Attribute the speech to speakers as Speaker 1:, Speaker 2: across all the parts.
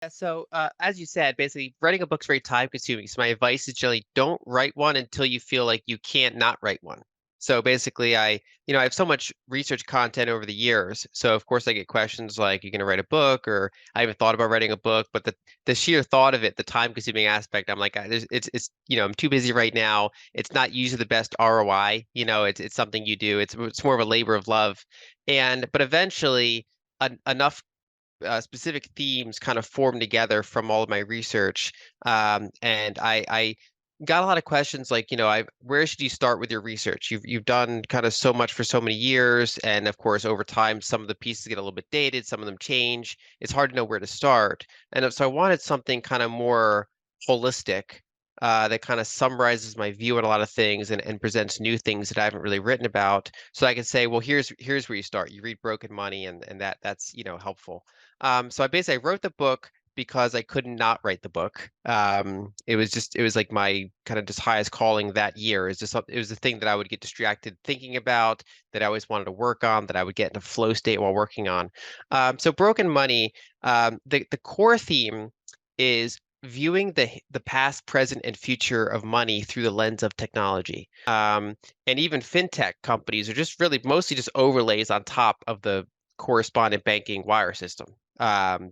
Speaker 1: Yeah, so as you said, basically writing a book's very time consuming. So my advice is generally don't write one until you feel like you can't not write one. So basically I have so much research content over the years. So of course I get questions like, you're going to write a book, or I haven't thought about writing a book, but the sheer thought of it, the time consuming aspect, I'm like, I'm too busy right now. It's not usually the best ROI. It's something you do. It's more of a labor of love. But eventually enough specific themes kind of formed together from all of my research. And I got a lot of questions like, where should you start with your research? You've done kind of so much for so many years, and of course, over time, some of the pieces get a little bit dated, some of them change. It's hard to know where to start. And so I wanted something kind of more holistic. That kind of summarizes my view on a lot of things and presents new things that I haven't really written about. So I can say, well, here's where you start. You read Broken Money, and that's helpful. So I wrote the book because I could not write the book. It was like my kind of just highest calling that year. It was the thing that I would get distracted thinking about, that I always wanted to work on, that I would get in a flow state while working on. So Broken Money, the core theme is viewing the past, present, and future of money through the lens of technology. And even fintech companies are just really mostly just overlays on top of the correspondent banking wire system.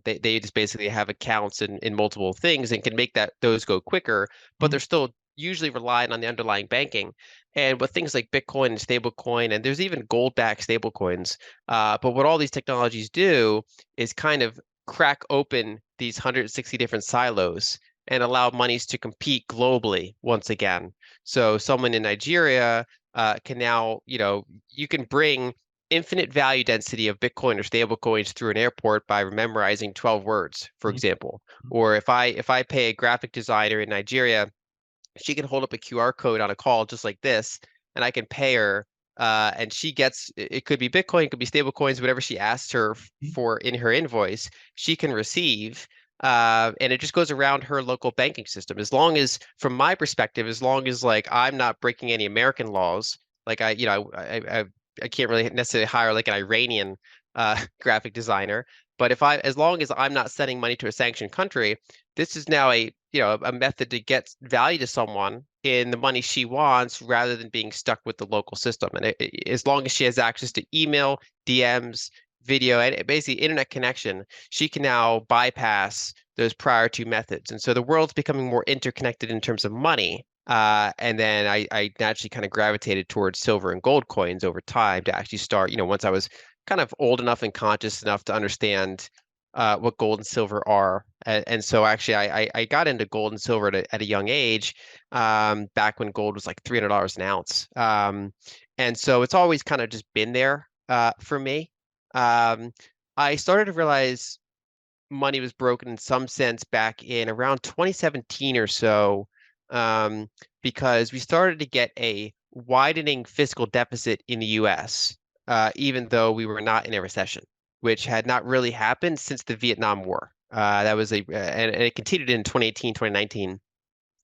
Speaker 1: They just basically have accounts in multiple things and can make those go quicker, but they're
Speaker 2: Mhm.
Speaker 1: still usually relying on the underlying banking. And with things like Bitcoin and stablecoin, and there's even gold-backed stablecoins. But what all these technologies do is kind of crack open these 160 different silos and allow monies to compete globally once again. So someone in Nigeria can now, you can bring infinite value density of Bitcoin or stable coins through an airport by memorizing 12 words, for
Speaker 2: Mhm.
Speaker 1: example. Or if I pay a graphic designer in Nigeria, she can hold up a QR code on a call just like this, and I can pay her, and she gets it could be Bitcoin, it could be stable coins, whatever she asks her for in her invoice, she can receive. And it just goes around her local banking system. As long as, from my perspective, as long as like I'm not breaking any American laws, like I can't really necessarily hire like an Iranian graphic designer, but as long as I'm not sending money to a sanctioned country, this is now a method to get value to someone in the money she wants rather than being stuck with the local system. And as long as she has access to email, DMs, video, and basically internet connection, she can now bypass those prior two methods. And so the world's becoming more interconnected in terms of money. And then I naturally kind of gravitated towards silver and gold coins over time to actually start, once I was kind of old enough and conscious enough to understand what gold and silver are. And so actually I got into gold and silver at a young age, back when gold was like $300 an ounce. And so it's always kind of just been there for me. Um, I started to realize money was broken in some sense back in around 2017 or so, um, because we started to get a widening fiscal deficit in the US, even though we were not in a recession, which had not really happened since the Vietnam War. And it continued in 2018, 2019,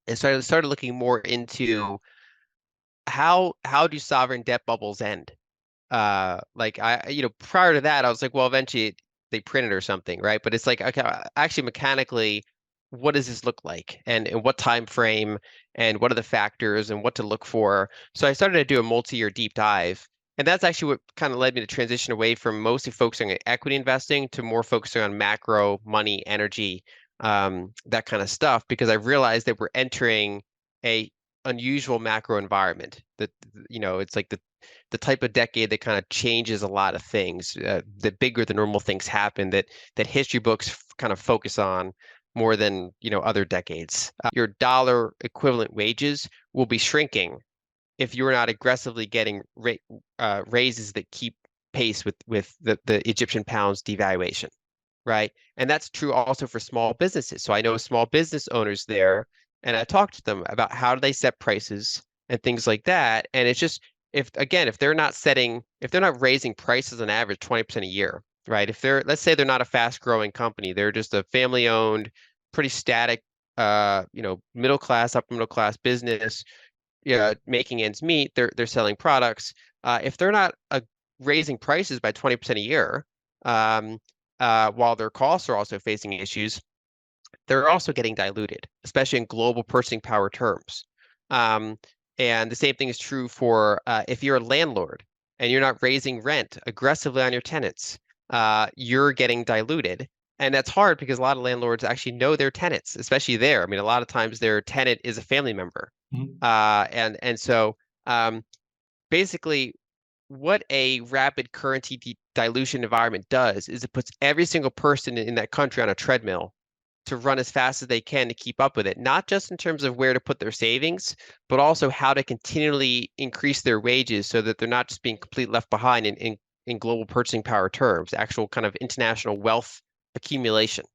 Speaker 1: and started looking more into how do sovereign debt bubbles end? Like prior to that, I was like, well, eventually they print it or something, right? But it's like, okay, actually mechanically, what does this look like, and what time frame, and what are the factors, and what to look for? So I started to do a multi-year deep dive, and that's actually what kind of led me to transition away from mostly focusing on equity investing to more focusing on macro, money, energy, that kind of stuff, because I realized that we're entering a unusual macro environment that, it's like the type of decade that kind of changes a lot of things. The bigger the normal things happen that history books kind of focus on more than other decades. Your dollar equivalent wages will be shrinking if you're not aggressively getting raises that keep pace with the Egyptian pound's devaluation, right? And that's true also for small businesses. So I know small business owners there, and I talked to them about how do they set prices and things like that. And it's just, if they're not raising prices on average 20% a year, right? If let's say they're not a fast growing company, they're just a family owned, pretty static, middle class, upper middle class business, yeah, making ends meet. They're selling products. If they're not raising prices by 20% a year, um, while their costs are also facing issues, they're also getting diluted, especially in global purchasing power terms. Um, and the same thing is true for if you're a landlord and you're not raising rent aggressively on your tenants, you're getting diluted. And that's hard because a lot of landlords actually know their tenants, especially there. I mean, a lot of times their tenant is a family member.
Speaker 2: Mhm.
Speaker 1: And so um, basically what a rapid currency dilution environment does is it puts every single person in that country on a treadmill to run as fast as they can to keep up with it, not just in terms of where to put their savings, but also how to continually increase their wages so that they're not just being completely left behind in global purchasing power terms, actual kind of international wealth accumulation,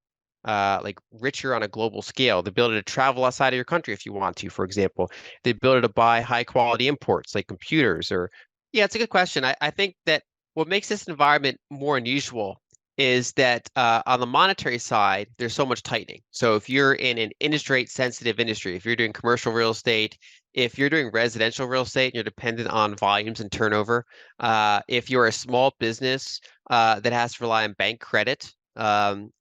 Speaker 1: like richer on a global scale, the ability to travel outside of your country if you want to, for example, the ability to buy high quality imports like computers or, yeah, it's a good question. I think that what makes this environment more unusual is that on the monetary side, there's so much tightening. So if you're in an interest rate sensitive industry, if you're doing commercial real estate, if you're doing residential real estate and you're dependent on volumes and turnover, if you're a small business that has to rely on bank credit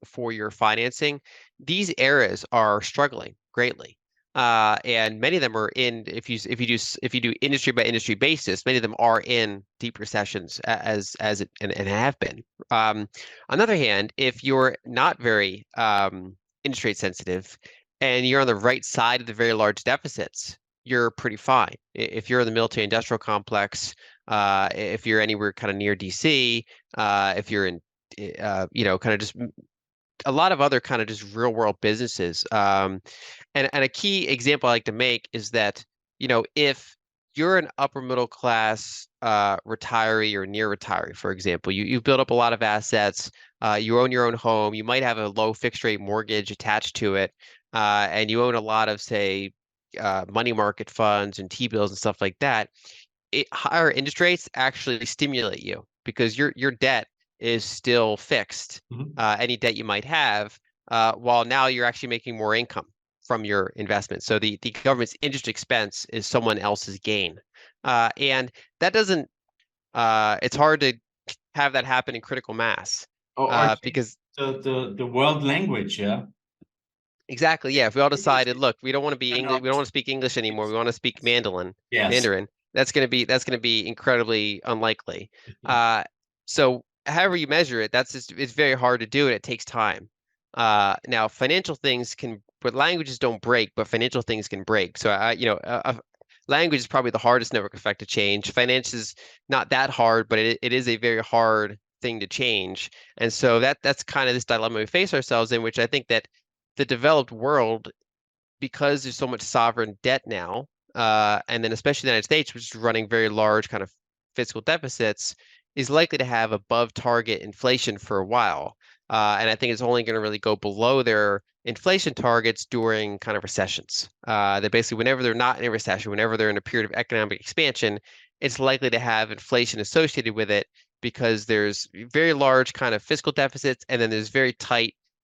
Speaker 1: for your financing, these areas are struggling greatly. And many of them are in, if you do industry by industry basis, many of them are in deep recessions as it and have been. On the other hand, if you're not very interest rate sensitive and you're on the right side of the very large deficits, you're pretty fine. If you're in the military industrial complex, if you're anywhere kind of near DC, if you're in, kind of just a lot of other kind of just real world businesses. And a key example I like to make is that, if you're an upper middle class retiree or near retiree, for example, you've built up a lot of assets, you own your own home, you might have a low fixed rate mortgage attached to it, and you own a lot of, say, money market funds and T-bills and stuff like that. Higher interest rates actually stimulate you because your debt is still fixed,
Speaker 2: Mhm.
Speaker 1: any debt you might have, while now you're actually making more income from your investment. So the government's interest expense is someone else's gain. And that doesn't, it's hard to have that happen in critical mass
Speaker 2: Or change
Speaker 1: because
Speaker 2: the world language, yeah.
Speaker 1: exactly. Yeah. If we all
Speaker 2: Because
Speaker 1: decided, look, we don't want to be
Speaker 2: you're
Speaker 1: English,
Speaker 2: not
Speaker 1: we don't want to speak English anymore. We want to speak
Speaker 2: yes.
Speaker 1: Mandarin. That's going to be incredibly unlikely. So however you measure it, it's very hard to do and it takes time. Now financial things can, but languages don't break, but financial things can break. So language is probably the hardest network effect to change. Finance is not that hard, but it is a very hard thing to change. And so that's kind of this dilemma we face ourselves in, which I think that the developed world, because there's so much sovereign debt now, and then especially the United States, which is running very large kind of fiscal deficits, is likely to have above target inflation for a while. And I think it's only going to really go below their inflation targets during kind of recessions. That basically, whenever they're not in a recession, whenever they're in a period of economic expansion, it's likely to have inflation associated with it because there's very large kind of fiscal deficits, and then there's very tight